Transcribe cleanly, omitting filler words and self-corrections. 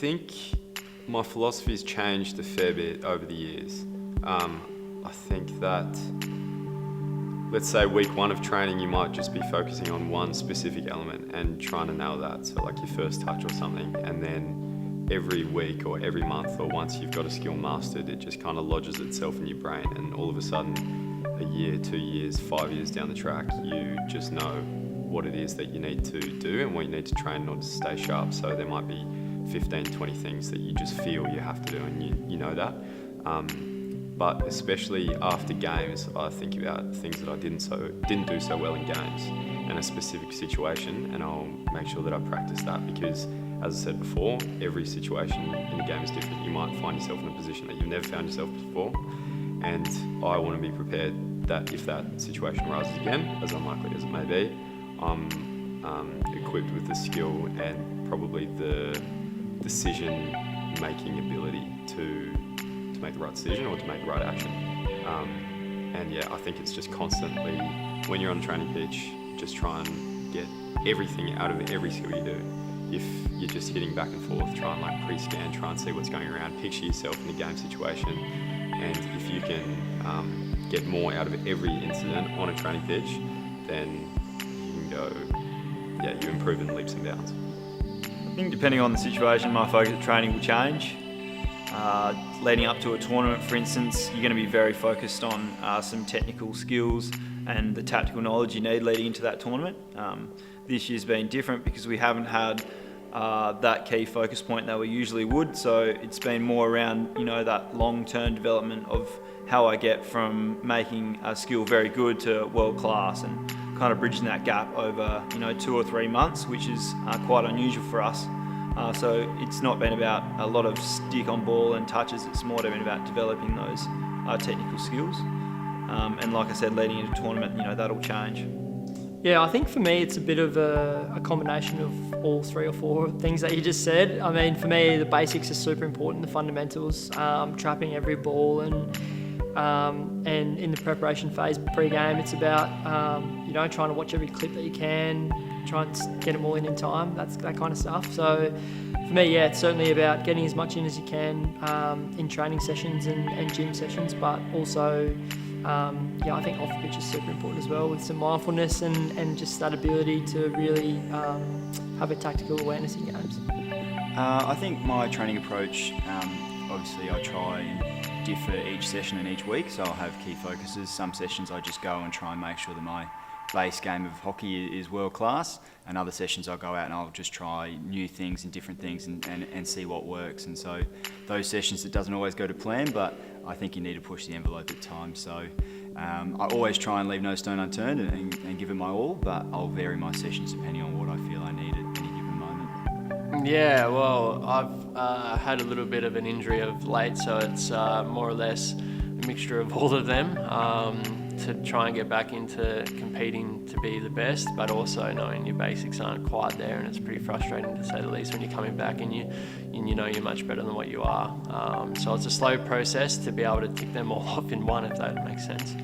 think my philosophy's changed a fair bit over the years. I think that, let's say week 1 of training, you might just be focusing on one specific element and trying to nail that. So like your first touch or something, and then every week or every month or once you've got a skill mastered, it just kind of lodges itself in your brain, and all of a sudden, a year, 2 years, 5 years down the track, you just know what it is that you need to do and what you need to train in order to stay sharp. So there might be 15, 20 things that you just feel you have to do, and you know that. But especially after games, I think about things that I didn't do so well in games and a specific situation, and I'll make sure that I practice that, because as I said before, every situation in a game is different. You might find yourself in a position that you've never found yourself before, and I want to be prepared that if that situation arises again, as unlikely as it may be, I'm equipped with the skill and probably the decision-making ability to make the right decision or to make the right action. And yeah, I think it's just constantly, when you're on a training pitch, just try and get everything out of every skill you do. If you're just hitting back and forth, try and like pre-scan, try and see what's going around, picture yourself in the game situation, and if you can get more out of every incident on a training pitch, then you can go, yeah, you improve in leaps and bounds. I think depending on the situation, my focus at training will change. Leading up to a tournament, for instance, you're going to be very focused on some technical skills and the tactical knowledge you need leading into that tournament. This year's been different because we haven't had that key focus point that we usually would, so it's been more around, that long-term development of how I get from making a skill very good to world class, and kind of bridging that gap over 2 or 3 months, which is quite unusual for us. So it's not been about a lot of stick on ball and touches, it's more been about developing those technical skills. And like I said, leading into a tournament, that'll change. Yeah, I think for me it's a bit of a combination of all 3 or 4 things that you just said. I mean, for me the basics are super important, the fundamentals, trapping every ball, and in the preparation phase pre-game it's about trying to watch every clip that you can, try and get them all in time, that kind of stuff. So for me, yeah, it's certainly about getting as much in as you can in training sessions and gym sessions, but also I think off the pitch is super important as well, with some mindfulness and just that ability to really have a tactical awareness in games. I think my training approach, obviously I try and differ each session and each week, so I'll have key focuses. Some sessions I just go and try and make sure that my base game of hockey is world class, and other sessions I'll go out and I'll just try new things and different things and see what works. And so those sessions, it doesn't always go to plan, but I think you need to push the envelope at times. So I always try and leave no stone unturned and give it my all, but I'll vary my sessions depending on what I feel I need at any given moment. Yeah, well, I've had a little bit of an injury of late, so it's more or less a mixture of all of them. To try and get back into competing to be the best, but also knowing your basics aren't quite there, and it's pretty frustrating to say the least when you're coming back and you know you're much better than what you are. So it's a slow process to be able to tick them all off in one, if that makes sense.